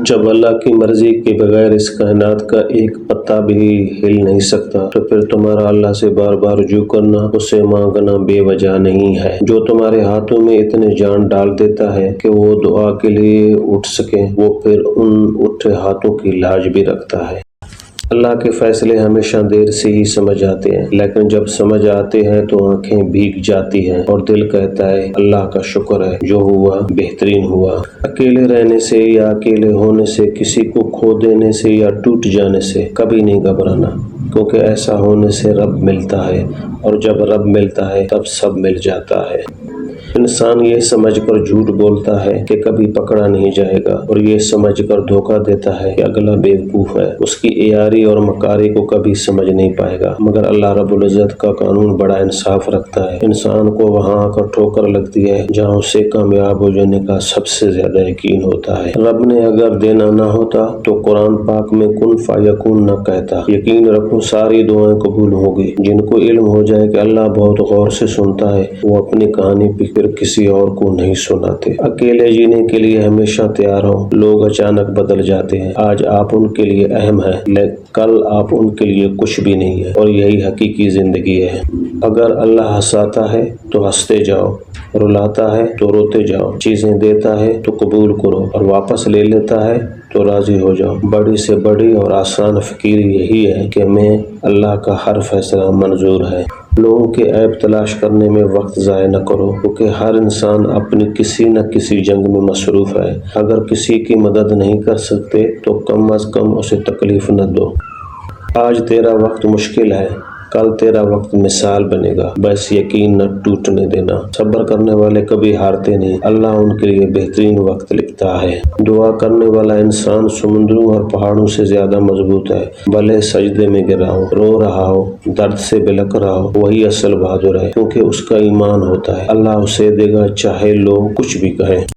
جب اللہ کی مرضی کے بغیر اس کائنات کا ایک پتا بھی ہل نہیں سکتا تو پھر تمہارا اللہ سے بار بار رجوع کرنا، اسے مانگنا بے وجہ نہیں ہے۔ جو تمہارے ہاتھوں میں اتنے جان ڈال دیتا ہے کہ وہ دعا کے لیے اٹھ سکیں، وہ پھر ان اٹھے ہاتھوں کی لاج بھی رکھتا ہے۔ اللہ کے فیصلے ہمیشہ دیر سے ہی سمجھ آتے ہیں، لیکن جب سمجھ آتے ہیں تو آنکھیں بھیگ جاتی ہیں اور دل کہتا ہے اللہ کا شکر ہے، جو ہوا بہترین ہوا۔ اکیلے رہنے سے یا اکیلے ہونے سے، کسی کو کھو دینے سے یا ٹوٹ جانے سے کبھی نہیں گھبرانا، کیونکہ ایسا ہونے سے رب ملتا ہے، اور جب رب ملتا ہے تب سب مل جاتا ہے۔ انسان یہ سمجھ کر جھوٹ بولتا ہے کہ کبھی پکڑا نہیں جائے گا، اور یہ سمجھ کر دھوکہ دیتا ہے کہ اگلا بیوقوف ہے، اس کی عیاری اور مکاری کو کبھی سمجھ نہیں پائے گا۔ مگر اللہ رب العزت کا قانون بڑا انصاف رکھتا ہے۔ انسان کو وہاں آ کر ٹھوکر لگتی ہے جہاں اسے کامیاب ہو جانے کا سب سے زیادہ یقین ہوتا ہے۔ رب نے اگر دینا نہ ہوتا تو قرآن پاک میں کن فیکون نہ کہتا۔ یقین رکھو ساری دعائیں قبول ہوگی۔ جن کو علم ہو جائے کہ اللہ بہت غور سے سنتا ہے، وہ اپنی کہانی پھر کسی اور کو نہیں سناتے۔ اکیلے جینے کے لیے ہمیشہ تیار ہو۔ لوگ اچانک بدل جاتے ہیں، آج آپ ان کے لیے اہم ہیں، لیکن کل آپ ان کے لیے کچھ بھی نہیں ہے، اور یہی حقیقی زندگی ہے۔ اگر اللہ ہنساتا ہے تو ہنستے جاؤ، رلاتا ہے تو روتے جاؤ، چیزیں دیتا ہے تو قبول کرو، اور واپس لے لیتا ہے تو راضی ہو جاؤ۔ بڑی سے بڑی اور آسان فقیر یہی ہے کہ میں اللہ کا ہر فیصلہ منظور ہے۔ لوگوں کے عیب تلاش کرنے میں وقت ضائع نہ کرو، کیونکہ ہر انسان اپنی کسی نہ کسی جنگ میں مصروف ہے۔ اگر کسی کی مدد نہیں کر سکتے تو کم از کم اسے تکلیف نہ دو۔ آج تیرا وقت مشکل ہے، کل تیرا وقت مثال بنے گا، بس یقین نہ ٹوٹنے دینا۔ صبر کرنے والے کبھی ہارتے نہیں، اللہ ان کے لیے بہترین وقت لکھتا ہے۔ دعا کرنے والا انسان سمندروں اور پہاڑوں سے زیادہ مضبوط ہے، بھلے سجدے میں گرا ہو، رو رہا ہو، درد سے بلک رہا ہو، وہی اصل بہادر ہے، کیونکہ اس کا ایمان ہوتا ہے اللہ اسے دے گا چاہے لوگ کچھ بھی کہیں۔